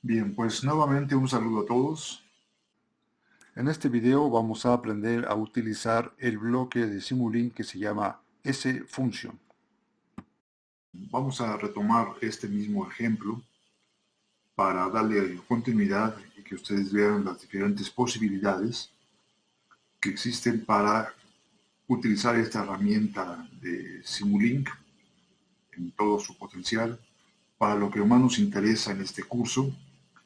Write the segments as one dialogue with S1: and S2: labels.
S1: Bien, pues nuevamente un saludo a todos. En este video vamos a aprender a utilizar el bloque de Simulink que se llama sFunction. Vamos a retomar este mismo ejemplo para darle continuidad y que ustedes vean las diferentes posibilidades que existen para utilizar esta herramienta de Simulink en todo su potencial para lo que más nos interesa en este curso,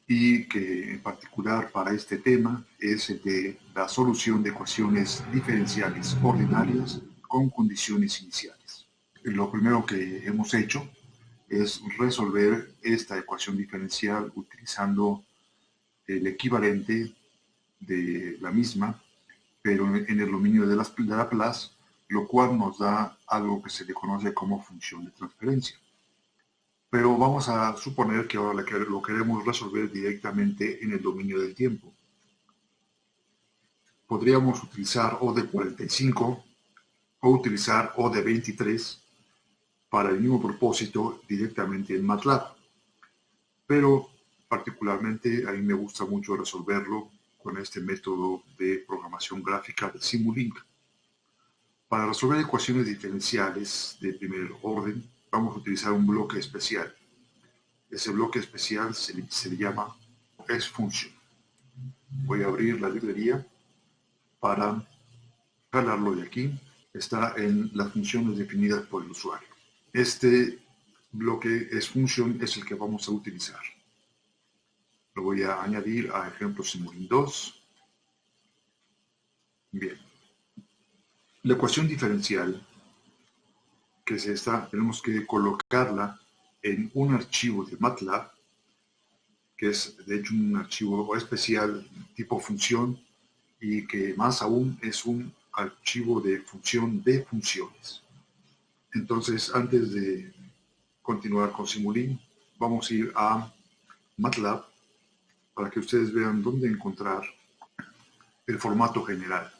S1: y que en particular para este tema es el de la solución de ecuaciones diferenciales ordinarias con condiciones iniciales. Lo primero que hemos hecho es resolver esta ecuación diferencial utilizando el equivalente de la misma, pero en el dominio de Laplace, lo cual nos da algo que se le conoce como función de transferencia. Pero vamos a suponer que ahora lo queremos resolver directamente en el dominio del tiempo. Podríamos utilizar O de 45 o utilizar O de 23 para el mismo propósito directamente en MATLAB. Pero particularmente a mí me gusta mucho resolverlo con este método de programación gráfica de Simulink. Para resolver ecuaciones diferenciales de primer orden, vamos a utilizar un bloque especial. Ese bloque especial se le llama sFunction. Voy a abrir la librería para jalarlo de aquí. Está en las funciones definidas por el usuario. Este bloque sFunction es el que vamos a utilizar. Lo voy a añadir a ejemplo Simulink 2. Bien. La ecuación diferencial, que es esta, tenemos que colocarla en un archivo de MATLAB, que es de hecho un archivo especial tipo función, y que más aún es un archivo de función de funciones. Entonces, antes de continuar con Simulink, vamos a ir a MATLAB para que ustedes vean dónde encontrar el formato general.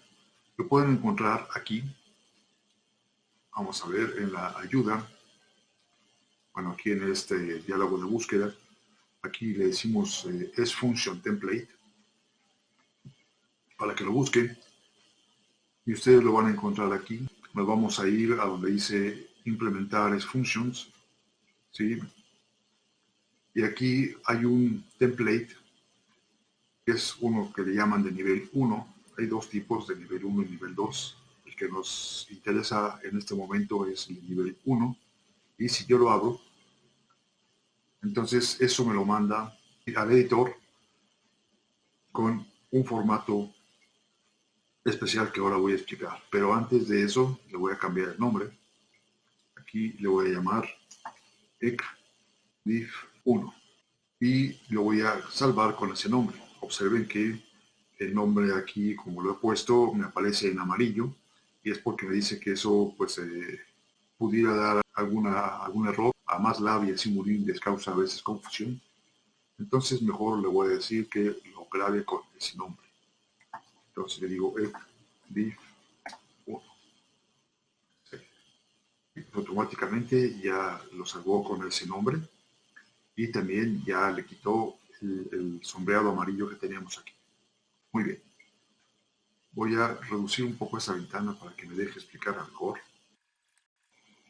S1: Lo pueden encontrar aquí. Vamos a ver en la ayuda. Bueno, aquí en este diálogo de búsqueda, aquí le decimos sFunction template para que lo busquen, y ustedes lo van a encontrar aquí. Nos vamos a ir a donde dice implementar sFunctions, ¿sí? Y aquí hay un template que es uno que le llaman de nivel 1. Hay dos tipos, de nivel 1 y nivel 2. El que nos interesa en este momento es el nivel 1. Y si yo lo abro, entonces eso me lo manda al editor con un formato especial que ahora voy a explicar. Pero antes de eso, le voy a cambiar el nombre. Aquí le voy a llamar ecdiff1 y lo voy a salvar con ese nombre. Observen que el nombre aquí, como lo he puesto, me aparece en amarillo, y es porque me dice que eso pues pudiera dar algún error. A MATLAB y a Simulink les causa a veces confusión. Entonces mejor le voy a decir que lo grabe con ese nombre. Entonces le digo ecdiff1. Automáticamente ya lo salvó con ese nombre, y también ya le quitó el sombreado amarillo que teníamos aquí. Muy bien. Voy a reducir un poco esa ventana para que me deje explicar mejor.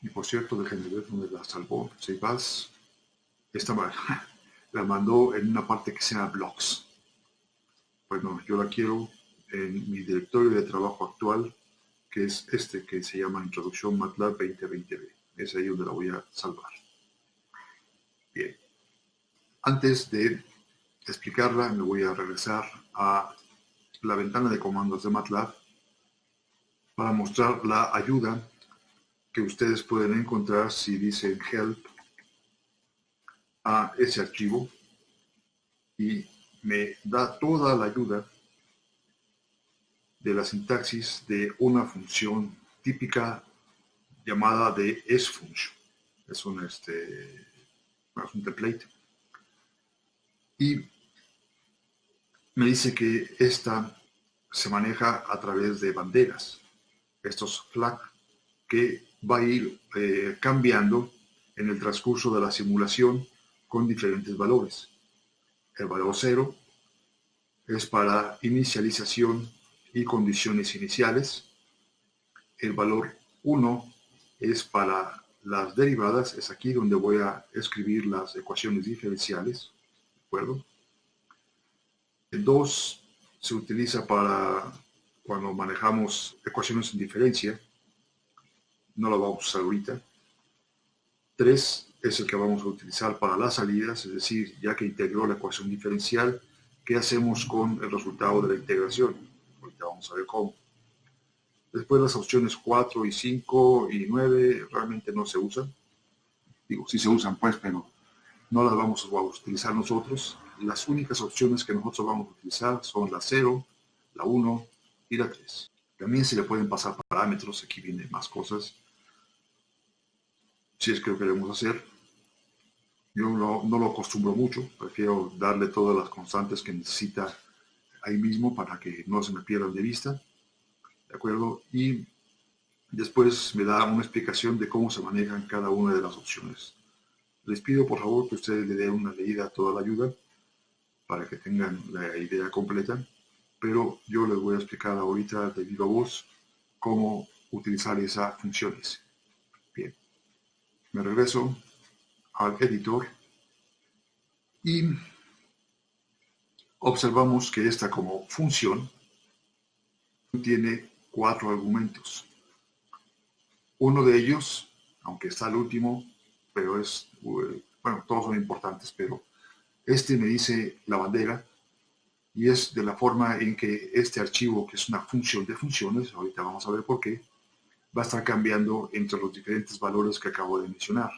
S1: Y por cierto, déjenme ver dónde la salvó. Save as. Esta la mandó en una parte que se llama blocks. Bueno, yo la quiero en mi directorio de trabajo actual, que es este que se llama Introducción MATLAB 2020B. Es ahí donde la voy a salvar. Bien. Antes de explicarla, me voy a regresar a la ventana de comandos de MATLAB para mostrar la ayuda que ustedes pueden encontrar si dicen help a ese archivo, y me da toda la ayuda de la sintaxis de una función típica llamada de sFunction. Es un template. Y me dice que esta se maneja a través de banderas, estos flag, que va a ir cambiando en el transcurso de la simulación con diferentes valores. El valor 0 es para inicialización y condiciones iniciales. El valor 1 es para las derivadas, es aquí donde voy a escribir las ecuaciones diferenciales, ¿de acuerdo? El 2 se utiliza para cuando manejamos ecuaciones en diferencia, no lo vamos a usar ahorita. 3 es el que vamos a utilizar para las salidas, es decir, ya que integró la ecuación diferencial, ¿qué hacemos con el resultado de la integración? Ahorita vamos a ver cómo. Después las opciones 4 y 5 y 9 realmente no se usan. Digo, sí se usan pues, pero no las vamos a utilizar nosotros. Las únicas opciones que nosotros vamos a utilizar son la 0, la 1 y la 3. También se le pueden pasar parámetros, aquí vienen más cosas, si es que lo queremos hacer. Yo no lo acostumbro mucho, prefiero darle todas las constantes que necesita ahí mismo para que no se me pierdan de vista, ¿de acuerdo? Y después me da una explicación de cómo se manejan cada una de las opciones. Les pido por favor que ustedes le den una leída a toda la ayuda para que tengan la idea completa, pero yo les voy a explicar ahorita de viva voz cómo utilizar esas funciones. Bien, me regreso al editor y observamos que esta como función tiene 4 argumentos. Uno de ellos, aunque está el último, pero es, bueno, todos son importantes, pero este me dice la bandera y es de la forma en que este archivo, que es una función de funciones, ahorita vamos a ver por qué, va a estar cambiando entre los diferentes valores que acabo de mencionar,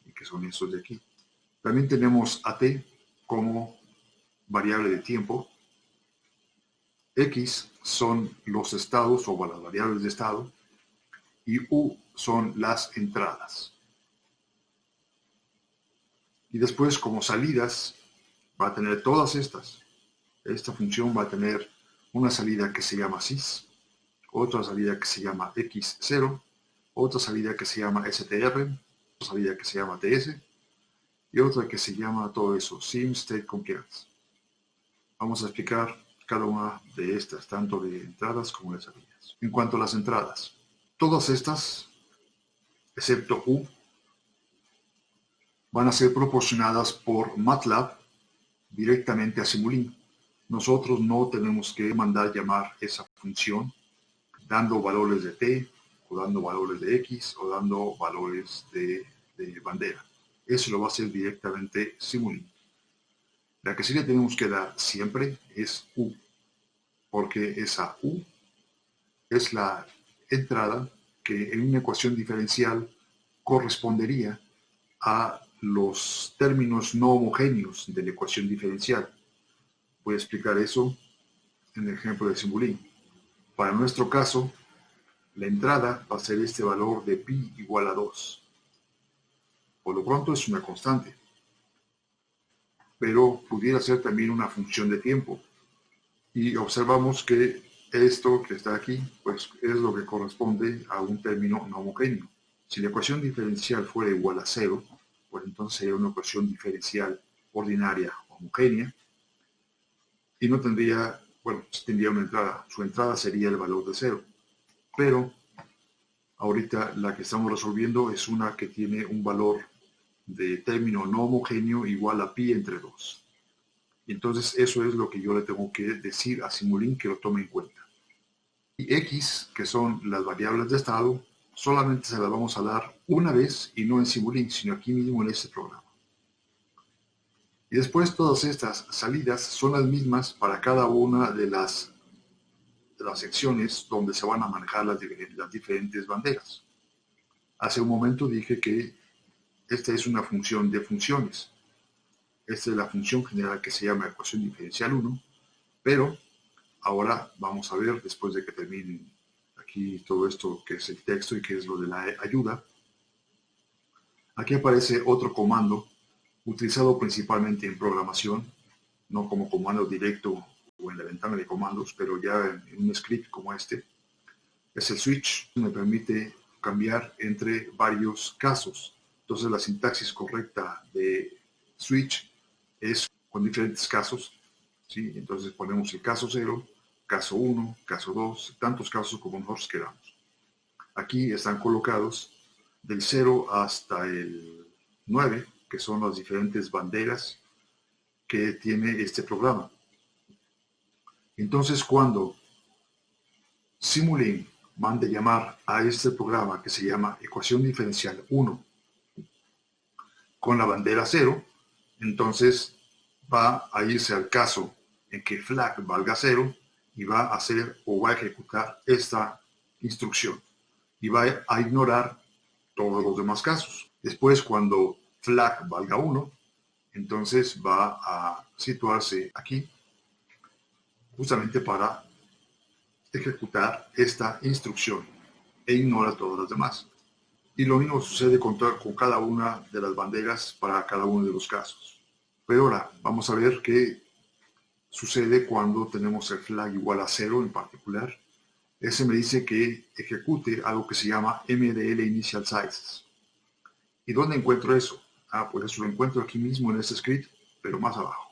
S1: y que son estos de aquí. También tenemos a t como variable de tiempo, x son los estados o las variables de estado, y u son las entradas. Y después, como salidas, va a tener todas estas. Esta función va a tener una salida que se llama sys, otra salida que se llama x0, otra salida que se llama str, otra salida que se llama ts, y otra que se llama todo eso, sim state compliance. Vamos a explicar cada una de estas, tanto de entradas como de salidas. En cuanto a las entradas, todas estas, excepto u, van a ser proporcionadas por MATLAB directamente a Simulink. Nosotros no tenemos que mandar llamar esa función dando valores de t, o dando valores de x, o dando valores de bandera. Eso lo va a hacer directamente Simulink. La que sí le tenemos que dar siempre es u, porque esa u es la entrada que en una ecuación diferencial correspondería a los términos no homogéneos de la ecuación diferencial. Voy a explicar eso en el ejemplo de Simulink. Para nuestro caso, la entrada va a ser este valor de pi igual a 2. Por lo pronto es una constante, pero pudiera ser también una función de tiempo. Y observamos que esto que está aquí, pues es lo que corresponde a un término no homogéneo. Si la ecuación diferencial fuera igual a 0, pues entonces sería una ecuación diferencial ordinaria homogénea y no tendría, bueno, tendría una entrada. Su entrada sería el valor de 0. Pero ahorita la que estamos resolviendo es una que tiene un valor de término no homogéneo igual a pi entre 2. Y entonces eso es lo que yo le tengo que decir a Simulink que lo tome en cuenta. Y x, que son las variables de estado, solamente se las vamos a dar una vez y no en Simulink, sino aquí mismo en este programa. Y después todas estas salidas son las mismas para cada una de las secciones donde se van a manejar las diferentes banderas. Hace un momento dije que esta es una función de funciones. Esta es la función general que se llama ecuación diferencial 1, pero ahora vamos a ver, después de que termine aquí todo esto que es el texto y que es lo de la ayuda, aquí aparece otro comando utilizado principalmente en programación, no como comando directo o en la ventana de comandos, pero ya en un script como este. Es el switch, me permite cambiar entre varios casos. Entonces la sintaxis correcta de switch es con diferentes casos, ¿sí? Entonces ponemos el caso 0, caso 1, caso 2, tantos casos como nosotros queramos. Aquí están colocados del 0 hasta el 9, que son las diferentes banderas que tiene este programa. Entonces, cuando Simulink mande llamar a este programa que se llama ecuación diferencial 1 con la bandera 0, entonces va a irse al caso en que flag valga 0 y va a hacer o va a ejecutar esta instrucción y va a ignorar todos los demás casos. Después, cuando flag valga 1, entonces va a situarse aquí justamente para ejecutar esta instrucción e ignora todas las demás. Y lo mismo sucede con cada una de las banderas para cada uno de los casos. Pero ahora vamos a ver qué sucede cuando tenemos el flag igual a 0 en particular. Ese me dice que ejecute algo que se llama MDL Initial Sizes. ¿Y dónde encuentro eso? Pues eso lo encuentro aquí mismo en este script, pero más abajo.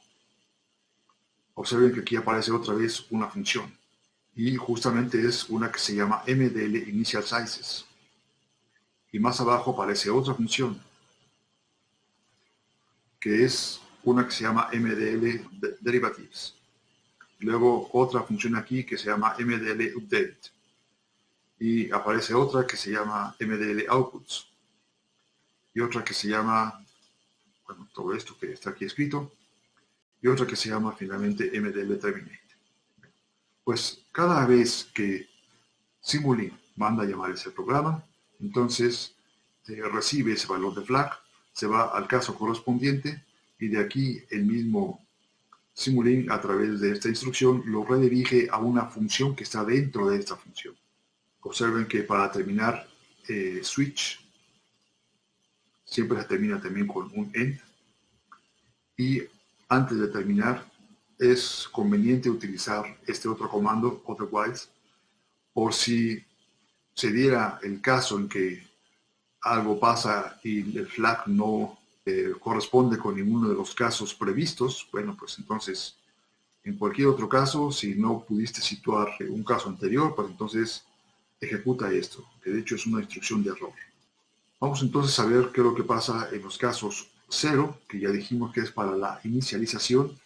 S1: Observen que aquí aparece otra vez una función. Y justamente es una que se llama MDL Initial Sizes. Y más abajo aparece otra función, que es una que se llama MDL Derivatives. Luego otra función aquí que se llama MDL Update. Y aparece otra que se llama MDL Outputs. Y otra que se llama, bueno, todo esto que está aquí escrito. Y otra que se llama finalmente MDL Terminate. Pues cada vez que Simulink manda a llamar ese programa, entonces recibe ese valor de flag, se va al caso correspondiente y de aquí el mismo Simulink a través de esta instrucción lo redirige a una función que está dentro de esta función. Observen que para terminar switch siempre se termina también con un end y antes de terminar es conveniente utilizar este otro comando, otherwise, por si se diera el caso en que algo pasa y el flag no corresponde con ninguno de los casos previstos, bueno, pues entonces, en cualquier otro caso, si no pudiste situar un caso anterior, pues entonces ejecuta esto, que de hecho es una instrucción de error. Vamos entonces a ver qué es lo que pasa en los casos 0, que ya dijimos que es para la inicialización,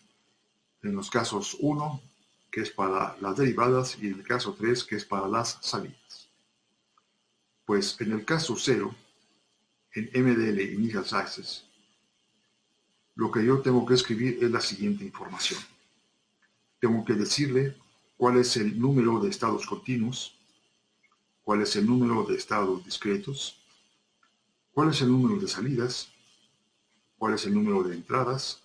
S1: en los casos 1, que es para las derivadas, y en el caso 3, que es para las salidas. Pues en el caso 0, en MDL Initial Sizes, lo que yo tengo que escribir es la siguiente información. Tengo que decirle cuál es el número de estados continuos, cuál es el número de estados discretos, cuál es el número de salidas, cuál es el número de entradas,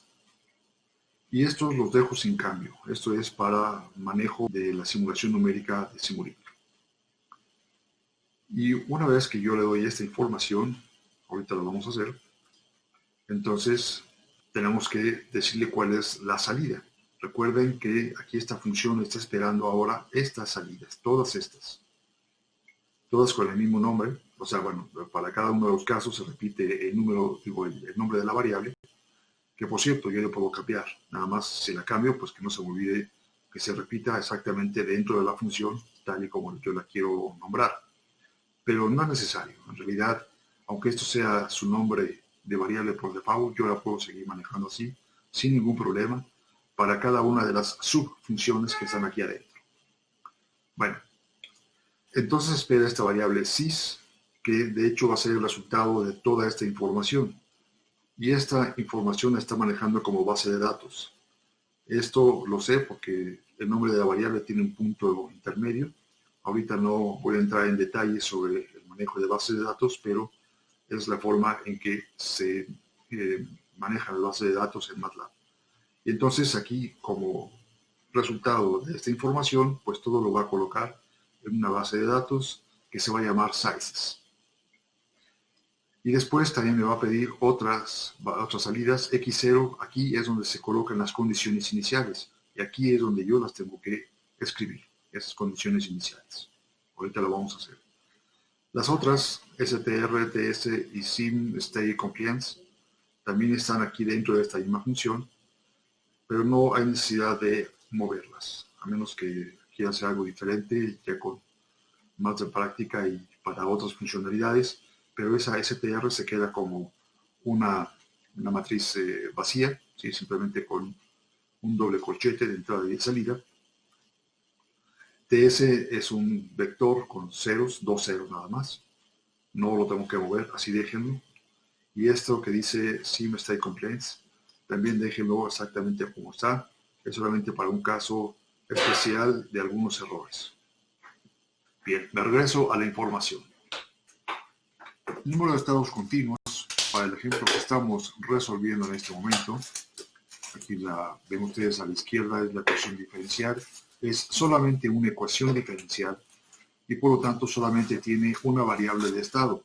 S1: y estos los dejo sin cambio. Esto es para manejo de la simulación numérica de Simulink. Y una vez que yo le doy esta información, ahorita lo vamos a hacer, entonces tenemos que decirle cuál es la salida. Recuerden que aquí esta función está esperando ahora estas salidas, todas estas. Todas con el mismo nombre, o sea, bueno, para cada uno de los casos se repite el número, digo, el nombre de la variable, que por cierto yo le puedo cambiar. Nada más si la cambio, pues que no se me olvide que se repita exactamente dentro de la función, tal y como yo la quiero nombrar. Pero no es necesario. En realidad, aunque esto sea su nombre de variable por default, yo la puedo seguir manejando así, sin ningún problema, para cada una de las subfunciones que están aquí adentro. Bueno, entonces espera esta variable sys, que de hecho va a ser el resultado de toda esta información. Y esta información la está manejando como base de datos. Esto lo sé porque el nombre de la variable tiene un punto intermedio. Ahorita no voy a entrar en detalles sobre el manejo de bases de datos, pero es la forma en que se maneja la base de datos en MATLAB. Y entonces aquí, como resultado de esta información, pues todo lo va a colocar en una base de datos que se va a llamar sizes. Y después también me va a pedir otras salidas. X0, aquí es donde se colocan las condiciones iniciales. Y aquí es donde yo las tengo que escribir, esas condiciones iniciales. Ahorita lo vamos a hacer. Las otras, str, ts y sim, stay, compliance, también están aquí dentro de esta misma función. pero no hay necesidad de moverlas, a menos que quieran hacer algo diferente, ya con más de práctica y para otras funcionalidades, pero esa STR se queda como una matriz vacía, ¿sí? Simplemente con un doble corchete de entrada y de salida. TS es un vector con ceros, dos ceros nada más. No lo tengo que mover, así déjenlo. Y esto que dice Sim State Complaints, también déjenlo exactamente como está. Es solamente para un caso especial de algunos errores. Bien, me regreso a la información. Número de estados continuos, para el ejemplo que estamos resolviendo en este momento. Aquí ven ustedes a la izquierda, es la ecuación diferencial. Es solamente una ecuación diferencial y por lo tanto solamente tiene una variable de estado,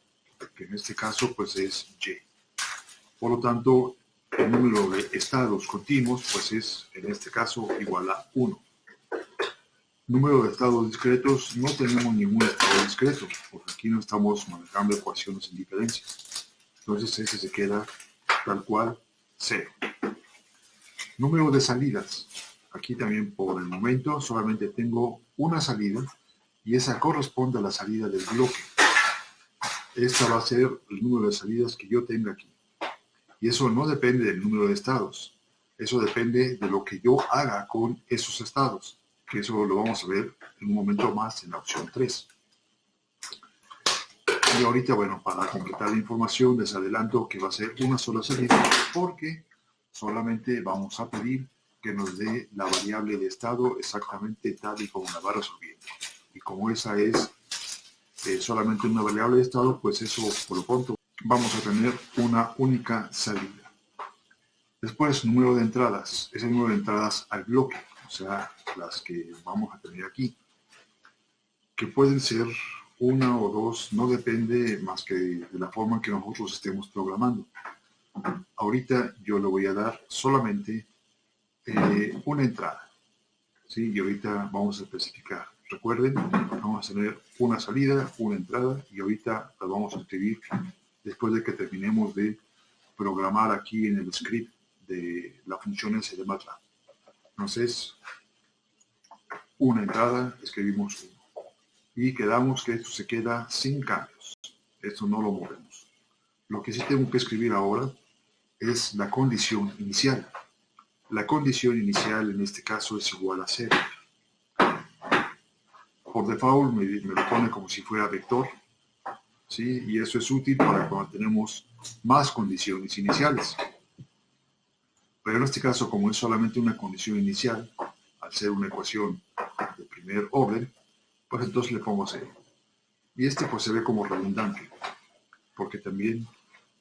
S1: que en este caso pues es y. Por lo tanto, el número de estados continuos pues es en este caso igual a 1. Número de estados discretos, no tenemos ningún estado discreto, porque aquí no estamos manejando ecuaciones en diferencia. Entonces ese se queda tal cual 0. Número de salidas. Aquí también por el momento solamente tengo una salida y esa corresponde a la salida del bloque. Esta va a ser el número de salidas que yo tenga aquí. Y eso no depende del número de estados. Eso depende de lo que yo haga con esos estados, que eso lo vamos a ver en un momento más en la opción 3. Y ahorita, bueno, para completar la información les adelanto que va a ser una sola salida porque solamente vamos a pedir que nos dé la variable de estado exactamente tal y como la va resolviendo. Y como esa es solamente una variable de estado, pues eso por lo pronto vamos a tener una única salida. Después, número de entradas. Es el número de entradas al bloque, o sea, las que vamos a tener aquí, que pueden ser una o dos, no depende más que de la forma en que nosotros estemos programando. Ahorita yo le voy a dar solamente una entrada, ¿sí? Y ahorita vamos a especificar. Recuerden, vamos a tener una salida, una entrada, y ahorita la vamos a escribir después de que terminemos de programar aquí en el script de la función S de MATLAB. Entonces, una entrada, escribimos 1. Y quedamos que esto se queda sin cambios. Esto no lo movemos. Lo que sí tengo que escribir ahora es la condición inicial. La condición inicial en este caso es igual a 0. Por default me lo pone como si fuera vector, ¿sí? Y eso es útil para cuando tenemos más condiciones iniciales. Pero en este caso, como es solamente una condición inicial, al ser una ecuación de primer orden, pues entonces le pongo 0. Y este pues se ve como redundante, porque también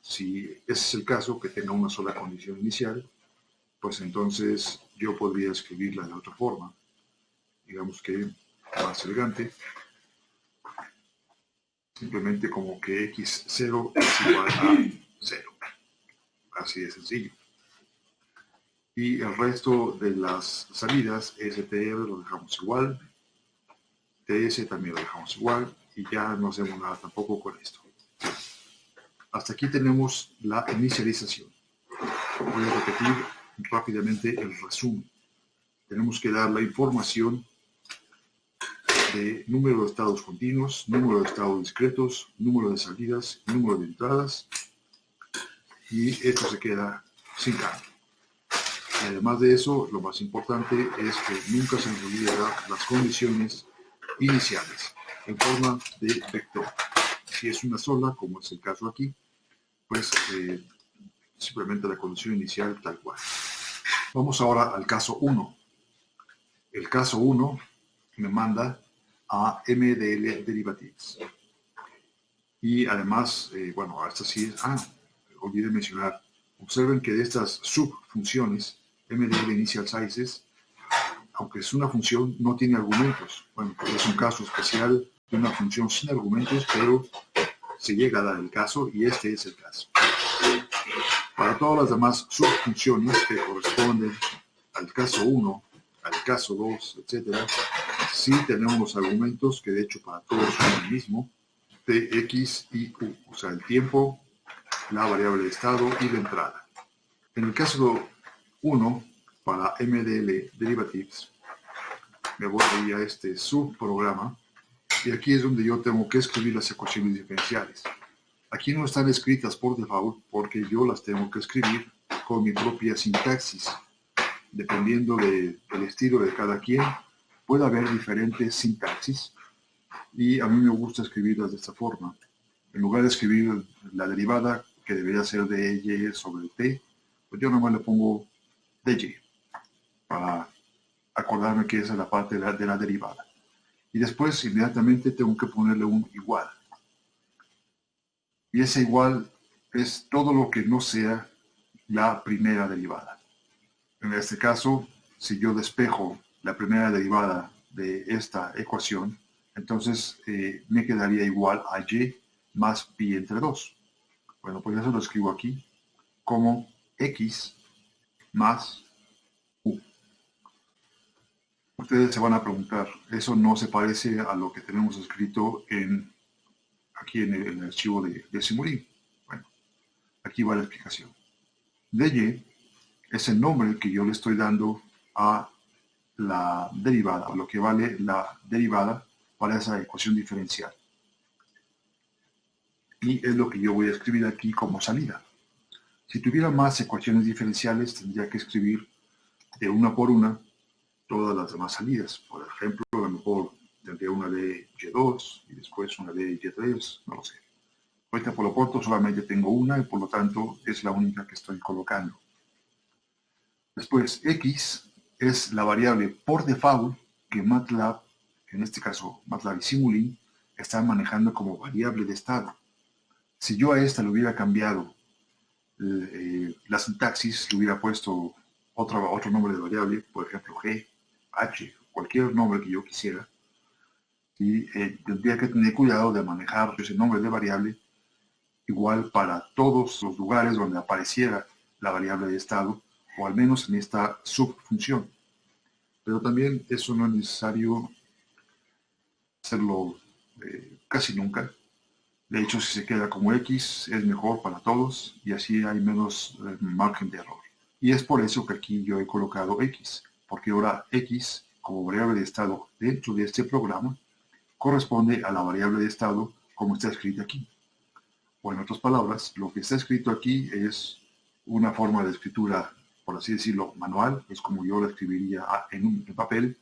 S1: si ese es el caso, que tenga una sola condición inicial, pues entonces yo podría escribirla de otra forma, digamos que más elegante, simplemente como que x0 es igual a 0. Así de sencillo. Y el resto de las salidas, STR lo dejamos igual, TS también lo dejamos igual, y ya no hacemos nada tampoco con esto. Hasta aquí tenemos la inicialización. Voy a repetir rápidamente el resumen. Tenemos que dar la información de número de estados continuos, número de estados discretos, número de salidas, número de entradas, y esto se queda sin cambio. Y además de eso, lo más importante es que nunca se nos olvide dar las condiciones iniciales en forma de vector. Si es una sola, como es el caso aquí, pues simplemente la condición inicial tal cual. Vamos ahora al caso 1. El caso 1 me manda a MDL Derivatives. Y además, bueno, esta sí es... olvidé mencionar. Observen que de estas subfunciones, MDL Initial Sizes, aunque es una función, no tiene argumentos. Bueno, es un caso especial de una función sin argumentos, pero se llega a dar el caso y este es el caso. Para todas las demás subfunciones que corresponden al caso 1, al caso 2, etc., sí tenemos argumentos que de hecho para todos son el mismo, t, x y u, o sea, el tiempo, la variable de estado y la entrada. En el caso 1, para MDL Derivatives, me voy a este subprograma y aquí es donde yo tengo que escribir las ecuaciones diferenciales. Aquí no están escritas por default porque yo las tengo que escribir con mi propia sintaxis. Dependiendo del estilo de cada quien, puede haber diferentes sintaxis y a mí me gusta escribirlas de esta forma. En lugar de escribir la derivada, que debería ser de y sobre t, pues yo nomás le pongo dy para acordarme que esa es la parte de la derivada. Y después inmediatamente tengo que ponerle un igual. Y ese igual es todo lo que no sea la primera derivada. En este caso, si yo despejo la primera derivada de esta ecuación, entonces me quedaría igual a y más pi entre 2. Bueno, pues eso lo escribo aquí como x más u. Ustedes se van a preguntar, ¿eso no se parece a lo que tenemos escrito aquí en el archivo de Simulink? Bueno, aquí va la explicación. dy es el nombre que yo le estoy dando a la derivada, a lo que vale la derivada para esa ecuación diferencial. Y es lo que yo voy a escribir aquí como salida. Si tuviera más ecuaciones diferenciales, tendría que escribir de una por una todas las demás salidas. Por ejemplo, a lo mejor tendría una de y2 y después una de y3, no lo sé. Ahorita por lo pronto solamente tengo una y por lo tanto es la única que estoy colocando. Después, x es la variable por default que MATLAB, en este caso MATLAB y Simulink, están manejando como variable de estado. Si yo a esta le hubiera cambiado la sintaxis, le hubiera puesto otro nombre de variable, por ejemplo g, h, cualquier nombre que yo quisiera, y tendría que tener cuidado de manejar ese nombre de variable igual para todos los lugares donde apareciera la variable de estado, o al menos en esta subfunción. Pero también eso no es necesario hacerlo casi nunca. De hecho, si se queda como X, es mejor para todos y así hay menos margen de error. Y es por eso que aquí yo he colocado X, porque ahora X, como variable de estado dentro de este programa, corresponde a la variable de estado como está escrita aquí. O en otras palabras, lo que está escrito aquí es una forma de escritura, por así decirlo, manual, es como yo la escribiría en papel,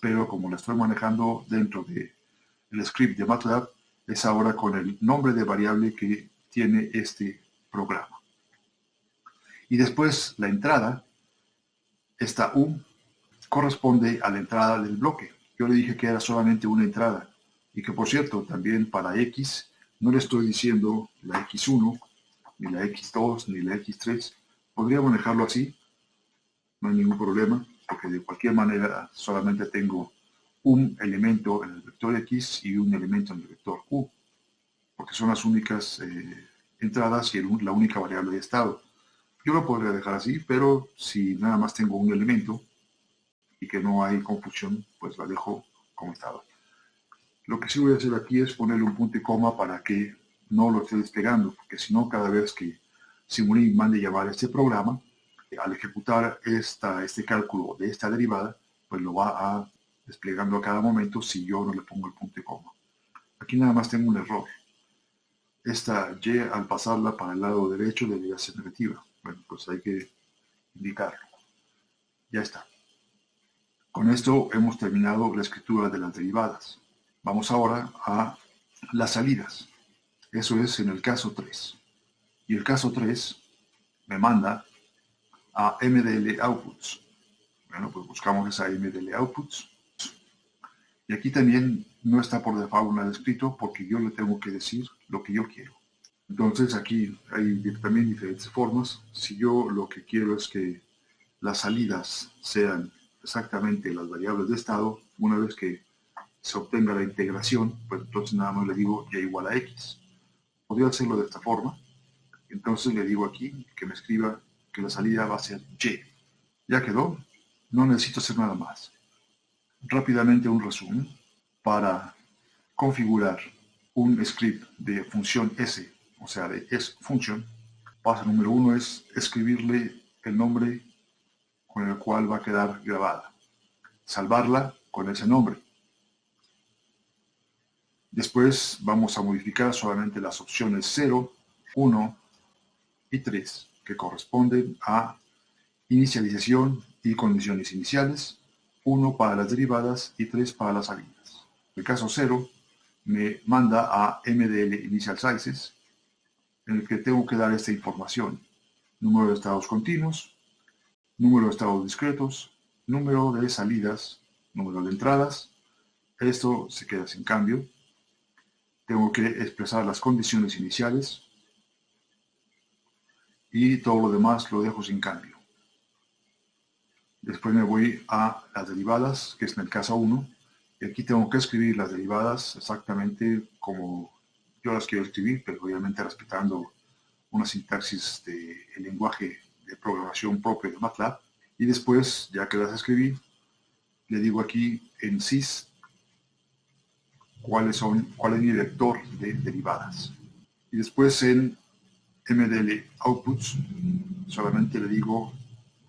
S1: pero como la estoy manejando dentro del script de MATLAB, es ahora con el nombre de variable que tiene este programa. Y después la entrada, esta U, corresponde a la entrada del bloque. Yo le dije que era solamente una entrada y que por cierto también para X no le estoy diciendo la X1, ni la X2, ni la X3. Podría manejarlo así, no hay ningún problema, porque de cualquier manera solamente tengo un elemento en el vector X y un elemento en el vector U, porque son las únicas entradas y la única variable de estado. Yo lo podría dejar así, pero si nada más tengo un elemento y que no hay confusión, pues la dejo como estaba. Lo que sí voy a hacer aquí es ponerle un punto y coma para que no lo esté desplegando, porque si no, cada vez que Simulink mande llamar a este programa, al ejecutar este cálculo de esta derivada, pues lo va desplegando a cada momento si yo no le pongo el punto y coma. Aquí nada más tengo un error. Esta y al pasarla para el lado derecho debería ser negativa. Bueno, pues hay que indicarlo. Ya está. Con esto hemos terminado la escritura de las derivadas. Vamos ahora a las salidas. Eso es en el caso 3. Y el caso 3 me manda a MDL Outputs. Bueno, pues buscamos esa MDL Outputs. Y aquí también no está por default nada escrito porque yo le tengo que decir lo que yo quiero. Entonces aquí hay también diferentes formas. Si yo lo que quiero es que las salidas sean exactamente las variables de estado, una vez que se obtenga la integración, pues entonces nada más le digo y igual a x. Podría hacerlo de esta forma. Entonces le digo aquí que me escriba que la salida va a ser y. Ya quedó. No necesito hacer nada más. Rápidamente un resumen. Para configurar un script de función S, o sea de sFunction, paso número 1 es escribirle el nombre con el cual va a quedar grabada. Salvarla con ese nombre. Después vamos a modificar solamente las opciones 0, 1 y 3, que corresponden a inicialización y condiciones iniciales, 1 para las derivadas y 3 para las salidas. El caso 0 me manda a MDL Initial Sizes, en el que tengo que dar esta información: número de estados continuos, número de estados discretos, número de salidas, número de entradas. Esto se queda sin cambio. Tengo que expresar las condiciones iniciales y todo lo demás lo dejo sin cambio. Después me voy a las derivadas, que es en el caso 1, y aquí tengo que escribir las derivadas exactamente como yo las quiero escribir, pero obviamente respetando una sintaxis del lenguaje de programación propio de MATLAB. Y después, ya que las escribí, le digo aquí en sys cuál es mi vector de derivadas. Y después en MDL outputs solamente le digo,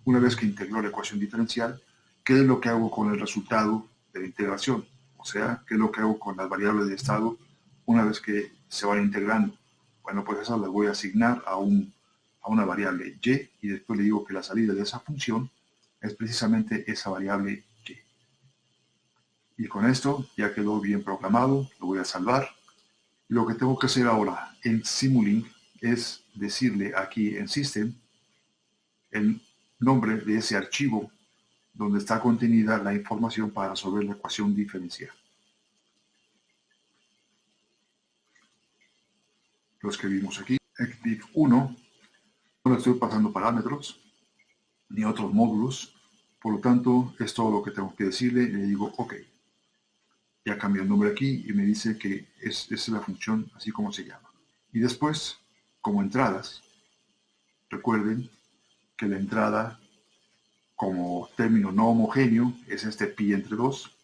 S1: una vez que integró la ecuación diferencial, qué es lo que hago con el resultado de la integración, o sea, qué es lo que hago con las variables de estado una vez que se van integrando. Bueno, pues eso le voy a asignar a una variable y, y después le digo que la salida de esa función es precisamente esa variable y. Y con esto ya quedó bien programado, lo voy a salvar. Lo que tengo que hacer ahora en Simulink es decirle aquí en System el nombre de ese archivo donde está contenida la información para resolver la ecuación diferencial. Lo escribimos aquí, xdiff1, no le estoy pasando parámetros ni otros módulos, por lo tanto es todo lo que tengo que decirle. Le digo OK. Ya cambió el nombre aquí y me dice que es la función así como se llama. Y después, como entradas, recuerden que la entrada como término no homogéneo es este pi entre 2,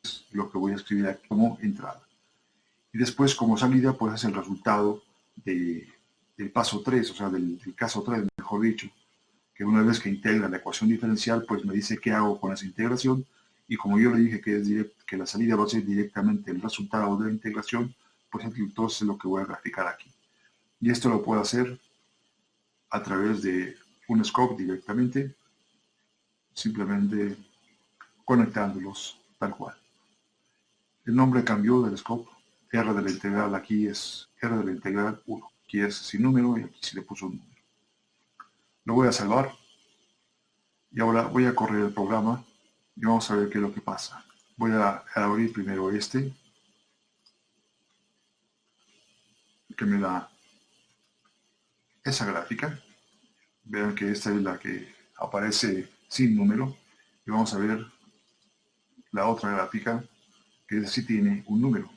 S1: es lo que voy a escribir aquí como entrada. Y después como salida pues es el resultado del paso 3, o sea del caso 3, mejor dicho, que una vez que integra la ecuación diferencial pues me dice qué hago con esa integración, y como yo le dije que la salida va a ser directamente el resultado de la integración, pues entonces es lo que voy a graficar aquí. Y esto lo puedo hacer a través de un scope directamente, simplemente conectándolos tal cual. El nombre cambió del scope. R de la integral aquí es R de la integral 1. Aquí es sin número y aquí se le puso un número. Lo voy a salvar. Y ahora voy a correr el programa y vamos a ver qué es lo que pasa. Voy a abrir primero este, que me da esa gráfica. Vean que esta es la que aparece sin número. Y vamos a ver la otra gráfica, que sí tiene un número.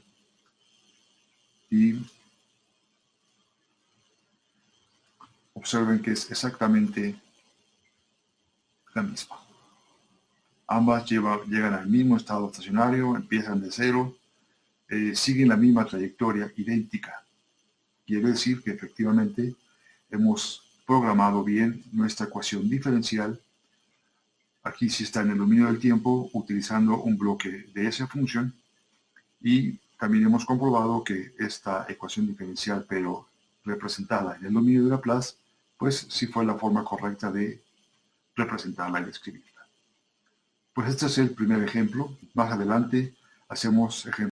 S1: Y observen que es exactamente la misma. Ambas llegan al mismo estado estacionario, empiezan de cero, siguen la misma trayectoria idéntica. Quiere decir que efectivamente hemos programado bien nuestra ecuación diferencial. Aquí sí está en el dominio del tiempo utilizando un bloque de esa función, y también hemos comprobado que esta ecuación diferencial, pero representada en el dominio de Laplace, pues sí fue la forma correcta de representarla y escribirla. Pues este es el primer ejemplo. Más adelante hacemos ejemplos